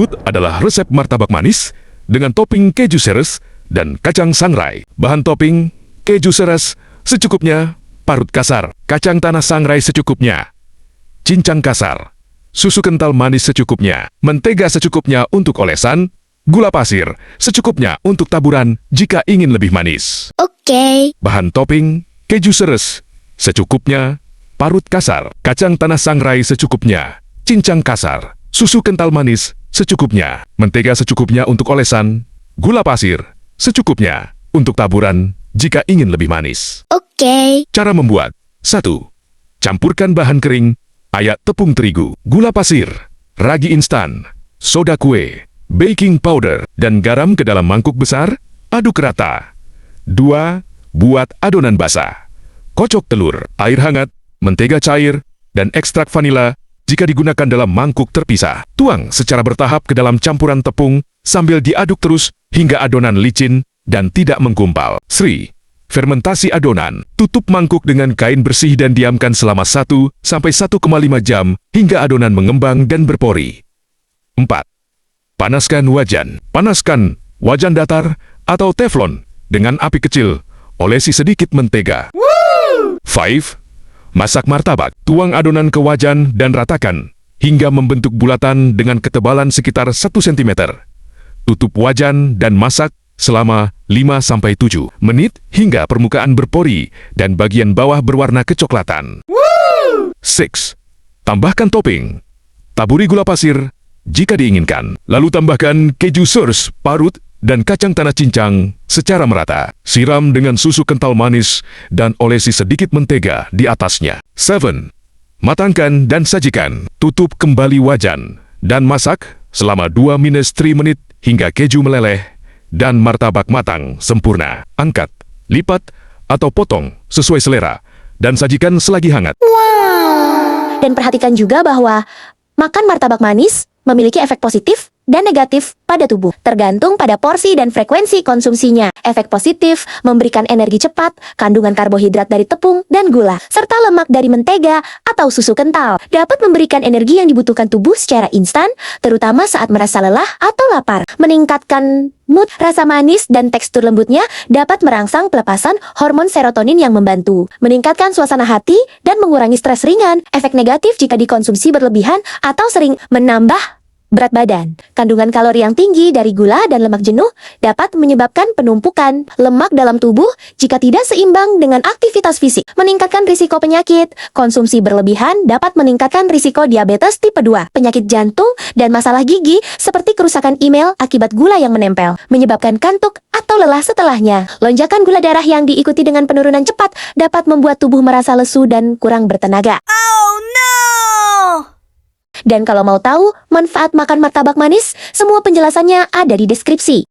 berikut adalah resep martabak manis dengan topping keju seres dan kacang sangrai. Bahan topping: keju seres secukupnya, parut kasar, kacang tanah sangrai secukupnya, cincang kasar, susu kental manis secukupnya, mentega secukupnya untuk olesan, gula pasir secukupnya untuk taburan jika ingin lebih manis. Oke. Bahan topping: keju seres secukupnya, parut kasar, kacang tanah sangrai secukupnya, cincang kasar, susu kental manis secukupnya, mentega secukupnya untuk olesan, gula pasir secukupnya untuk taburan jika ingin lebih manis. Oke. Cara membuat: 1. Campurkan bahan kering, ayak tepung terigu, gula pasir, ragi instan, soda kue, baking powder, dan garam ke dalam mangkuk besar. Aduk rata. 2. Buat adonan basah. Kocok telur, air hangat, mentega cair, dan ekstrak vanila jika digunakan dalam mangkuk terpisah. Tuang secara bertahap ke dalam campuran tepung sambil diaduk terus hingga adonan licin dan tidak menggumpal. 3. Fermentasi adonan. Tutup mangkuk dengan kain bersih dan diamkan selama 1 sampai 1,5 jam hingga adonan mengembang dan berpori. 4. Panaskan wajan. Panaskan wajan datar atau teflon dengan api kecil. Olesi sedikit mentega. 5. Masak martabak. Tuang adonan ke wajan dan ratakan hingga membentuk bulatan dengan ketebalan sekitar 1 cm. Tutup wajan dan masak selama 5-7 menit hingga permukaan berpori dan bagian bawah berwarna kecoklatan. 6. Tambahkan topping. Taburi gula pasir jika diinginkan. Lalu tambahkan keju seres, parut, dan kacang tanah cincang secara merata. Siram dengan susu kental manis dan olesi sedikit mentega di atasnya. 7. Matangkan dan sajikan. Tutup kembali wajan dan masak selama 2-3 menit hingga keju meleleh dan martabak matang sempurna. Angkat, lipat, atau potong sesuai selera dan sajikan selagi hangat. Dan perhatikan juga bahwa makan martabak manis memiliki efek positif dan negatif pada tubuh, tergantung pada porsi dan frekuensi konsumsinya. Efek positif memberikan energi cepat, kandungan karbohidrat dari tepung dan gula, serta lemak dari mentega atau susu kental. Dapat memberikan energi yang dibutuhkan tubuh secara instan, terutama saat merasa lelah atau lapar. Meningkatkan mood, rasa manis dan tekstur lembutnya dapat merangsang pelepasan hormon serotonin yang membantu meningkatkan suasana hati dan mengurangi stres ringan. Efek negatif jika dikonsumsi berlebihan atau sering menambah berat badan. Kandungan kalori yang tinggi dari gula dan lemak jenuh dapat menyebabkan penumpukan lemak dalam tubuh jika tidak seimbang dengan aktivitas fisik. Meningkatkan risiko penyakit. Konsumsi berlebihan dapat meningkatkan risiko diabetes tipe 2, penyakit jantung, dan masalah gigi seperti kerusakan email akibat gula yang menempel, menyebabkan kantuk atau lelah setelahnya. Lonjakan gula darah yang diikuti dengan penurunan cepat dapat membuat tubuh merasa lesu dan kurang bertenaga. Oh no! Dan kalau mau tahu manfaat makan martabak manis, semua penjelasannya ada di deskripsi.